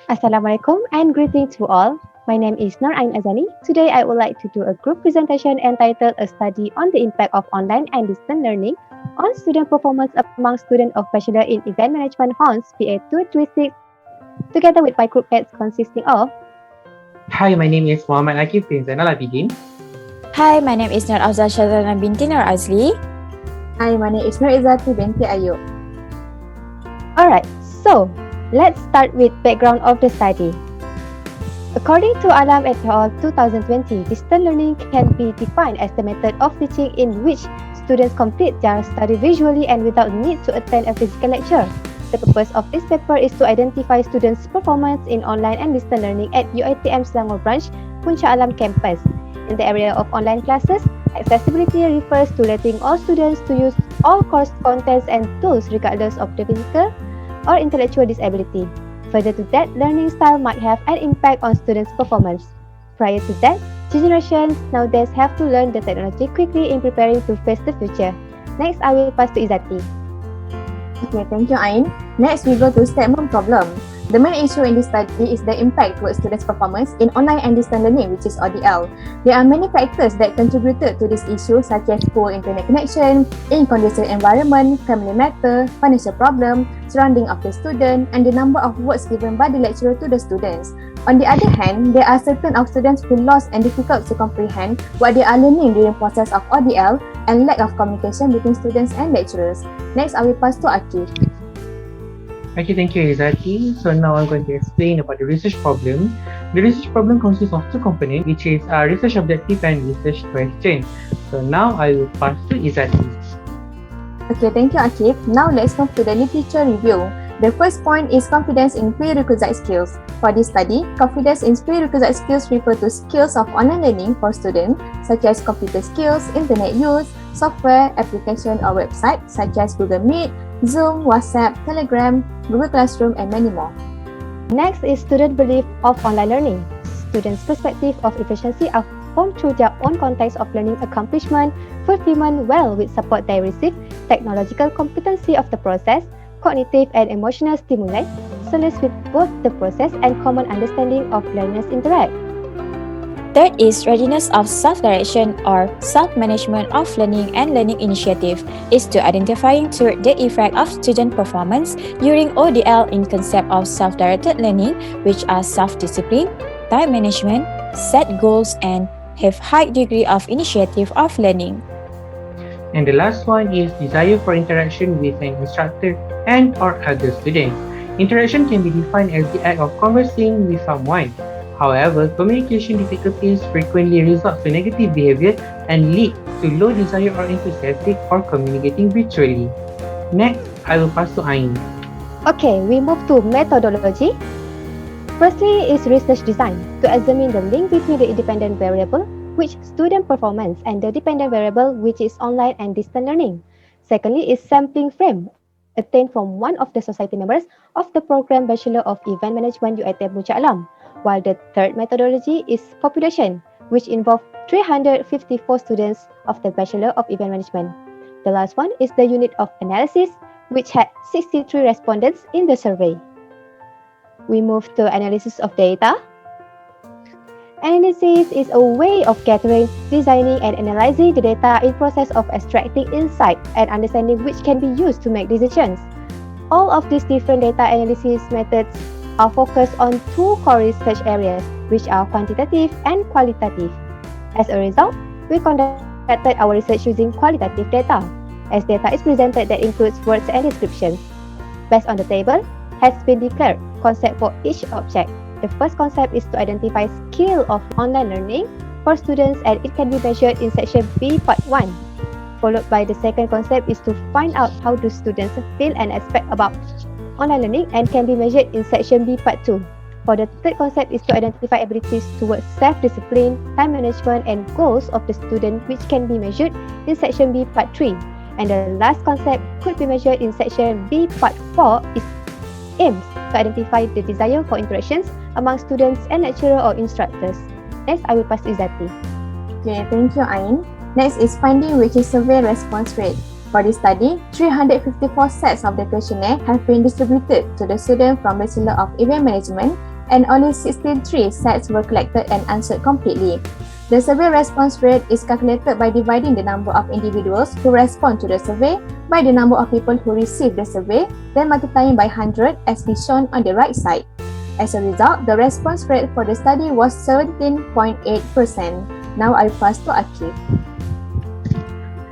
Assalamualaikum and greetings to all. My name is Nur Azani. Today I would like to do a group presentation entitled A Study on the Impact of Online and Distance Learning on Student Performance among Students of Bachelor in Event Management Hons PA 236 together with my group mates consisting of Hi, my name is Mohamad Akif bin Zainal Abidin. Hi, my name is Nur Shazlyana binti Nur Azli. Hi, my name is Nur Izzaty binti Ayob. Alright, so let's start with background of the study. According to Alam et al. 2020, distance learning can be defined as the method of teaching in which students complete their study visually and without need to attend a physical lecture. The purpose of this paper is to identify students' performance in online and distance learning at UiTM Selangor branch, Puncak Alam campus. In the area of online classes, accessibility refers to letting all students to use all course contents and tools regardless of the physical or intellectual disability. Further to that, learning style might have an impact on students' performance. Prior to that, generations nowadays have to learn the technology quickly in preparing to face the future. Next, I will pass to Izzaty. Okay, thank you, Ain. Next, we go to statement problem. The main issue in this study is the impact towards students' performance in online and distance learning, which is ODL. There are many factors that contributed to this issue, such as poor internet connection, inconducive environment, family matter, financial problem, surrounding of the student, and the number of words given by the lecturer to the students. On the other hand, there are certain of students who lost and difficult to comprehend what they are learning during process of ODL and lack of communication between students and lecturers. Next, I will pass to Akif. Okay, thank you, Izzaty. So now I'm going to explain about the research problem. The research problem consists of two components, which is research objective and research question. So now I will pass to Izzaty. Okay, thank you, Akif. Now let's move to the literature review. The first point is confidence in prerequisite skills. For this study, confidence in prerequisite skills refer to skills of online learning for students, such as computer skills, internet use, software, application or website, such as Google Meet, Zoom, WhatsApp, Telegram, Google Classroom, and many more. Next is student belief of online learning. Students' perspective of efficiency are formed through their own context of learning accomplishment, fulfillment well with support they receive, technological competency of the process, cognitive and emotional stimuli, solace with both the process and common understanding of learners interact. Third is readiness of self-direction or self-management of learning and learning initiative is to identifying to the effect of student performance during ODL in concept of self-directed learning, which are self-discipline, time management, set goals, and have high degree of initiative of learning. And the last one is desire for interaction with an instructor and or other students. Interaction can be defined as the act of conversing with someone. However, communication difficulties frequently result to negative behavior and lead to low desire or enthusiastic for communicating virtually. Next, I will pass to Ain. Okay, we move to methodology. Firstly is research design to examine the link between the independent variable, which student performance, and the dependent variable, which is online and distance learning. Secondly is sampling frame, obtained from one of the society members of the program Bachelor of Event Management UiTM Puncak Alam. While the third methodology is population, which involves 354 students of the Bachelor of Event Management. The last one is the unit of analysis, which had 63 respondents in the survey. We move to analysis of data. Analysis is a way of gathering, designing, and analyzing the data in process of extracting insight and understanding which can be used to make decisions. All of these different data analysis methods are focused on two core research areas, which are quantitative and qualitative. As a result, we conducted our research using qualitative data, as data is presented that includes words and descriptions. Based on the table, has been declared concept for each object. The first concept is to identify skill of online learning for students, and it can be measured in section B part 1. Followed by the second concept is to find out how do students feel and expect about online learning and can be measured in section B part 2. For the third concept is to identify abilities towards self-discipline, time management, and goals of the student, which can be measured in section B part 3. And the last concept could be measured in section B part 4 is aims to identify the desire for interactions among students and lecturer or instructors. Next, I will pass to Izzaty. Okay, thank you, Ain. Next is finding, which is survey response rate. For this study, 354 sets of the questionnaire have been distributed to the students from Bachelor of Event Management and only 63 sets were collected and answered completely. The survey response rate is calculated by dividing the number of individuals who respond to the survey by the number of people who receive the survey, then multiplying by 100 as is shown on the right side. As a result, the response rate for the study was 17.8%. Now I pass to Akif.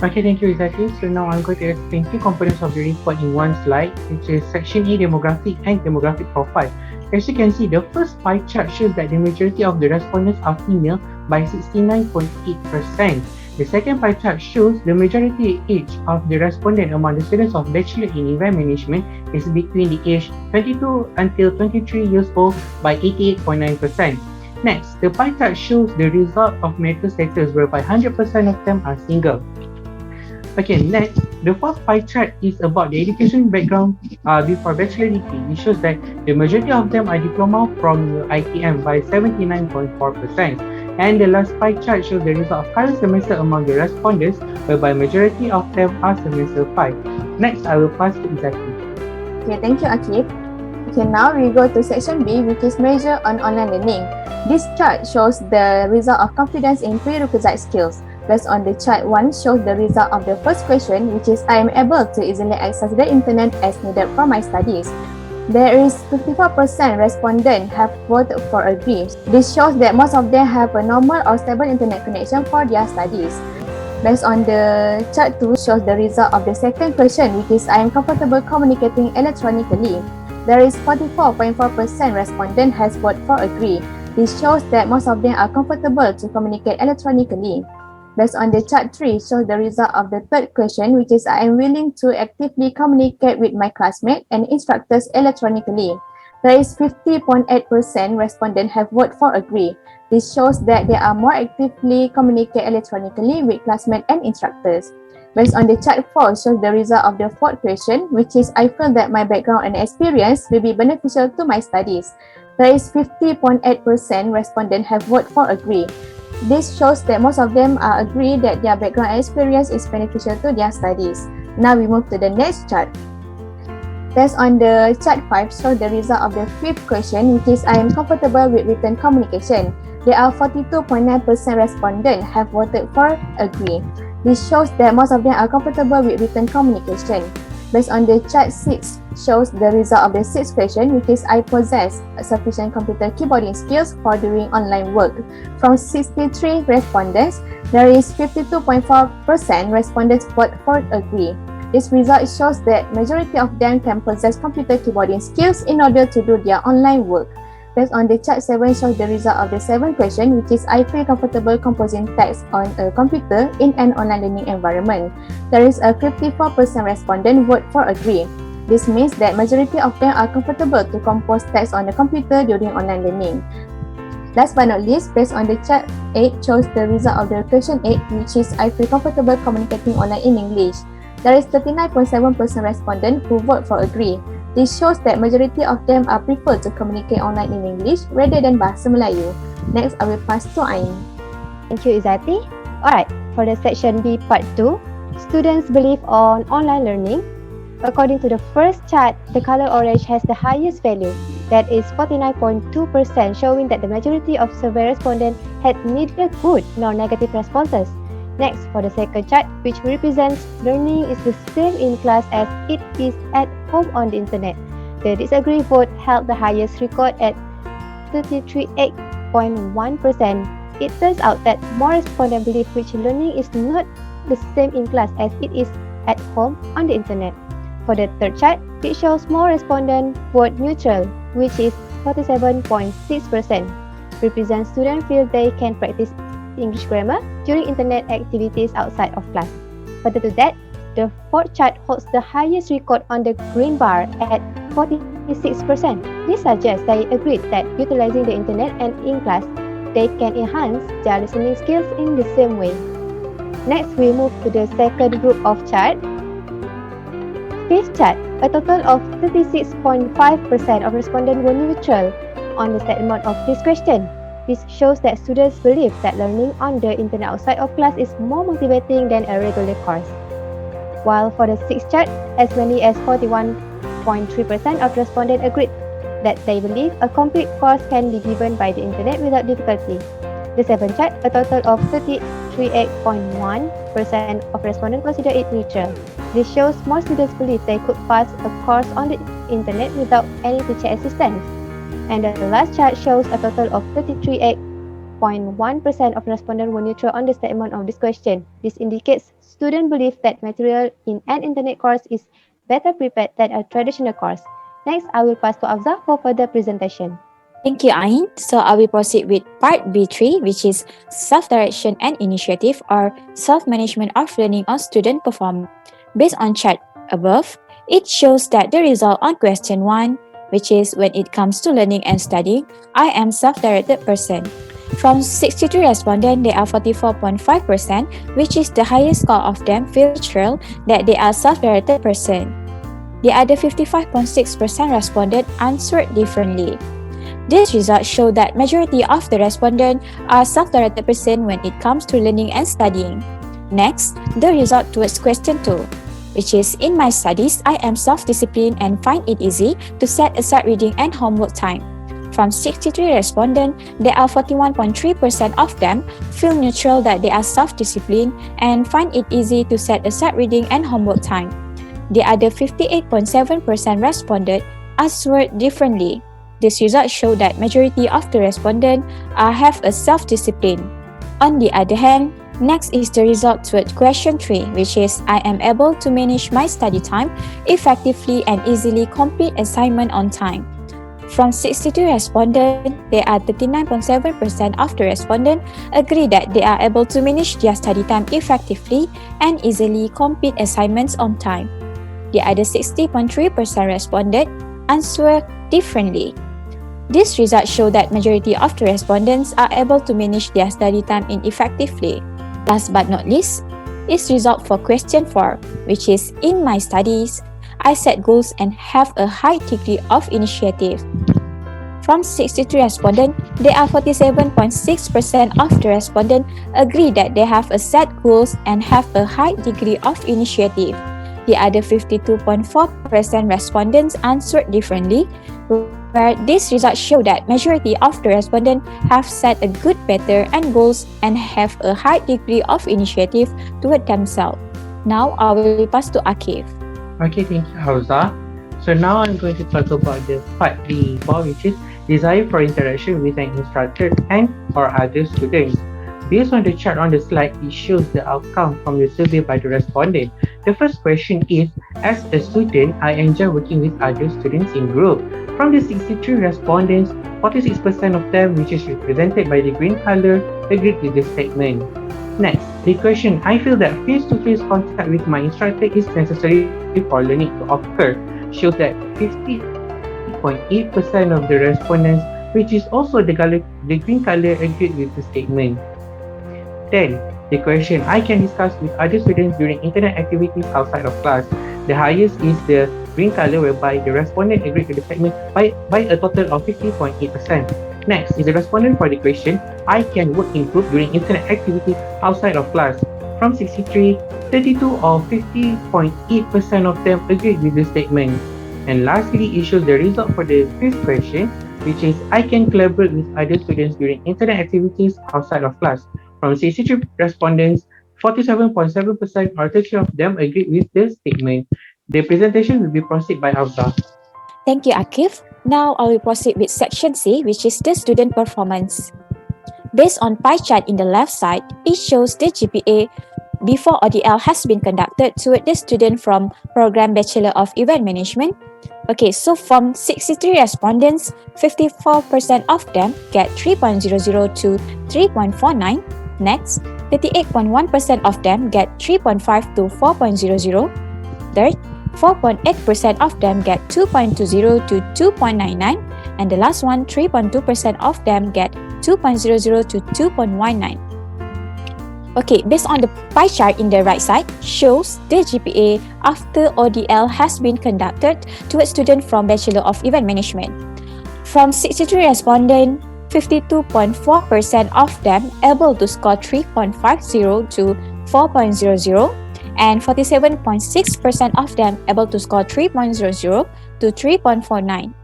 Okay, thank you, Izzaty. So now I'm going to explain two components of the report in one slide, which is Section A, Demographic and Demographic Profile. As you can see, the first pie chart shows that the majority of the respondents are female by 69.8%. The second pie chart shows the majority age of the respondent among the students of Bachelor in Event Management is between the age 22 until 23 years old by 88.9%. Next, the pie chart shows the result of marital status whereby 100% of them are single. Okay, next, the fourth pie chart is about the education background before bachelor degree. It shows that the majority of them are diploma from ITM by 79.4%. And the last pie chart shows the result of current semester among the respondents, whereby majority of them are semester 5. Next, I will pass to Izzaty. Okay, thank you, Akif. Okay, now we go to section B, which is measure on online learning. This chart shows the result of confidence in prerequisite skills. Based on the chart 1 shows the result of the first question, which is I am able to easily access the internet as needed for my studies. There is 54% respondent have voted for agree. This shows that most of them have a normal or stable internet connection for their studies. Based on the chart 2 shows the result of the second question, which is I am comfortable communicating electronically. There is 44.4% respondent has voted for agree. This shows that most of them are comfortable to communicate electronically. Based on the chart 3 shows the result of the third question, which is I am willing to actively communicate with my classmates and instructors electronically. There is 50.8% respondent have voted for agree. This shows that they are more actively communicate electronically with classmates and instructors. Based on the chart 4 shows the result of the fourth question, which is I feel that my background and experience will be beneficial to my studies. There is 50.8% respondent have voted for agree. This shows that most of them agree that their background and experience is beneficial to their studies. Now we move to the next chart. Based on the chart 5 shows the result of the fifth question, which is I am comfortable with written communication. There are 42.9% respondents have voted for agree. This shows that most of them are comfortable with written communication. Based on the chart 6 shows the result of the sixth question, which is I possess sufficient computer keyboarding skills for doing online work. From 63 respondents, there is 52.4% respondents vote for agree. This result shows that majority of them can possess computer keyboarding skills in order to do their online work. Based on the chart 7 shows the result of the seventh question, which is I feel comfortable composing text on a computer in an online learning environment. There is a 54% respondent vote for agree. This means that majority of them are comfortable to compose text on the computer during online learning. Last but not least, based on the chart 8 shows the result of the question 8, which is I feel comfortable communicating online in English. There is 39.7% respondent who vote for agree. This shows that majority of them are prefer to communicate online in English rather than Bahasa Melayu. Next, I will pass to Ain. Thank you, Izzaty. Alright, for the section B part 2, students' belief on online learning. According to the first chart, the color orange has the highest value, that is 49.2%, showing that the majority of survey respondents had neither good nor negative responses. Next, for the second chart, which represents learning is the same in class as it is at home on the internet. The disagree vote held the highest record at 38.1%. It turns out that more respondents believe which learning is not the same in class as it is at home on the internet. For the third chart, it shows more respondents vote neutral, which is 47.6%. Represents students feel they can practice English grammar during internet activities outside of class. Further to that, the fourth chart holds the highest record on the green bar at 46%. This suggests they agreed that utilizing the internet and in class, they can enhance their listening skills in the same way. Next, we move to the second group of chart. Fifth chart, a total of 36.5% of respondents were neutral on the statement of this question. This shows that students believe that learning on the internet outside of class is more motivating than a regular course. While for the sixth chart, as many as 41.3% of respondents agreed that they believe a complete course can be given by the internet without difficulty. The seventh chart, a total of 38.1% of respondents consider it neutral. This shows more students believe they could pass a course on the internet without any teacher assistance. And the last chart shows a total of 33.1% of respondents were neutral on the statement of this question. This indicates students believe that material in an internet course is better prepared than a traditional course. Next, I will pass to Afza for further presentation. Thank you, Ain. So I will proceed with part B3, which is self-direction and initiative or self-management of learning on student performance. Based on chart above, it shows that the result on question 1, which is when it comes to learning and studying, I am self-directed person. From 63 respondents, there are 44.5%, which is the highest score of them feel sure that they are self-directed person. The other 55.6% responded answered differently. These results show that majority of the respondents are self-directed person when it comes to learning and studying. Next, the result towards question 2, which is in my studies, I am self-disciplined and find it easy to set aside reading and homework time. From 63 respondents, there are 41.3% of them feel neutral that they are self-disciplined and find it easy to set aside reading and homework time. The other 58.7% responded answered differently. This result show that majority of the respondents have a self-discipline. On the other hand, next is the result toward question 3, which is I am able to manage my study time effectively and easily complete assignment on time. From 62 respondents, there are 39.7% of the respondents agree that they are able to manage their study time effectively and easily complete assignments on time. The other 60.3% responded answer differently. These results show that majority of the respondents are able to manage their study time effectively. Last but not least, is result for question 4, which is in my studies, I set goals and have a high degree of initiative. From 63 respondents, there are 47.6% of the respondents agree that they have a set goals and have a high degree of initiative. The other 52.4% respondents answered differently, where these results show that majority of the respondents have set a good pattern and goals and have a high degree of initiative toward themselves. Now I will pass to Akif. Okay, thank you, Hauza. So now I'm going to talk about the part B4, which is desire for interaction with an instructor and or other students. Based on the chart on the slide, it shows the outcome from the survey by the respondent. The first question is, as a student, I enjoy working with other students in group. From the 63 respondents, 46% of them, which is represented by the green color, agreed with this statement. Next, the question, I feel that face-to-face contact with my instructor is necessary for learning to occur, shows that 50.8% of the respondents, which is also the green color, agreed with the statement. Then, the question, I can discuss with other students during internet activities outside of class. The highest is the green color, whereby the respondent agreed with the statement by a total of 50.8%. Next is the respondent for the question, I can work in group during internet activity outside of class. From 63, 32 or 50.8% of them agreed with the statement. And lastly, it shows the result for the fifth question, which is I can collaborate with other students during internet activities outside of class. From 63 respondents, 47.7% or 30 of them agreed with the statement. The presentation will be proceeded by Afza. Thank you, Akif. Now I will proceed with section C, which is the student performance. Based on pie chart in the left side, it shows the GPA before ODL has been conducted toward the student from program Bachelor of Event Management. Okay, so from 63 respondents, 54% of them get 3.00 to 3.49. Next, 38.1% of them get 3.5 to 4.00. Third, 4.8% of them get 2.20 to 2.99. And the last one, 3.2% of them get 2.00 to 2.19. Okay, based on the pie chart in the right side, shows the GPA after ODL has been conducted to a student from Bachelor of Event Management. From 63 respondents, 52.4% of them able to score 3.50 to 4.00, and 47.6% of them able to score 3.00 to 3.49.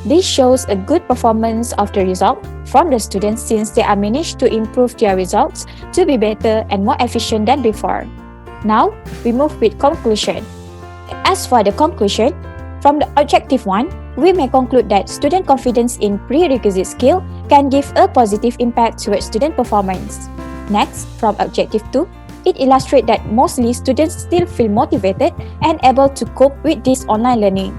This shows a good performance of the result from the students since they are managed to improve their results to be better and more efficient than before. Now, we move with conclusion. As for the conclusion, from the objective 1, we may conclude that student confidence in prerequisite skill can give a positive impact towards student performance. Next, from objective 2, it illustrates that mostly students still feel motivated and able to cope with this online learning.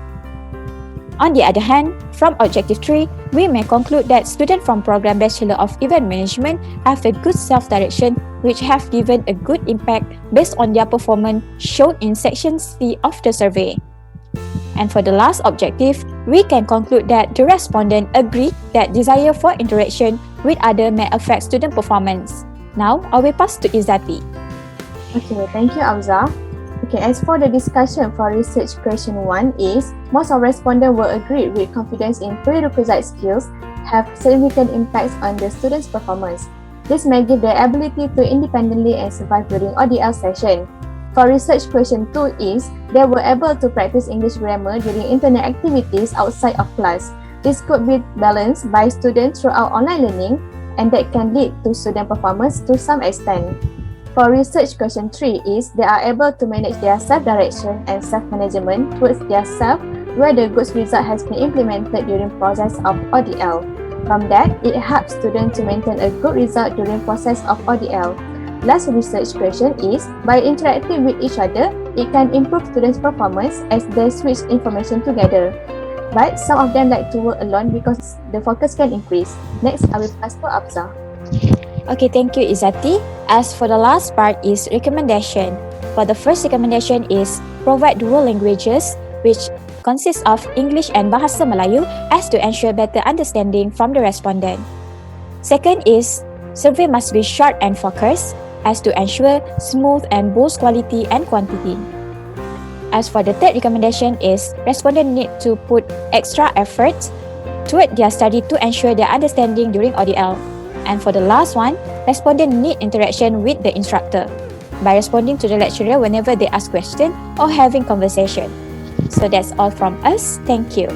On the other hand, from objective 3, we may conclude that students from program Bachelor of Event Management have a good self-direction which have given a good impact based on their performance shown in section C of the survey. And for the last objective, we can conclude that the respondent agree that desire for interaction with others may affect student performance. Now, I will pass to Izzaty. Okay, thank you, Afza. Okay, as for the discussion for research question 1 is, most of respondents will agree with confidence in prerequisite skills have significant impacts on the student's performance. This may give the ability to independently and survive during ODL session. For research question 2 is, they were able to practice English grammar during internet activities outside of class. This could be balanced by students throughout online learning and that can lead to student performance to some extent. For research question 3 is, they are able to manage their self-direction and self-management towards their self where the good result has been implemented during process of ODL. From that, it helps students to maintain a good result during process of ODL. Last research question is, by interacting with each other, it can improve students' performance as they switch information together. But some of them like to work alone because the focus can increase. Next, I will pass to Afza. Okay, thank you, Izzaty. As for the last part is recommendation. For the first recommendation is provide dual languages, which consists of English and Bahasa Melayu as to ensure better understanding from the respondent. Second is survey must be short and focused as to ensure smooth and both quality and quantity. As for the third recommendation is respondent need to put extra effort toward their study to ensure their understanding during ODL. And for the last one, respondent need interaction with the instructor by responding to the lecturer whenever they ask questions or having conversation. So that's all from us. Thank you.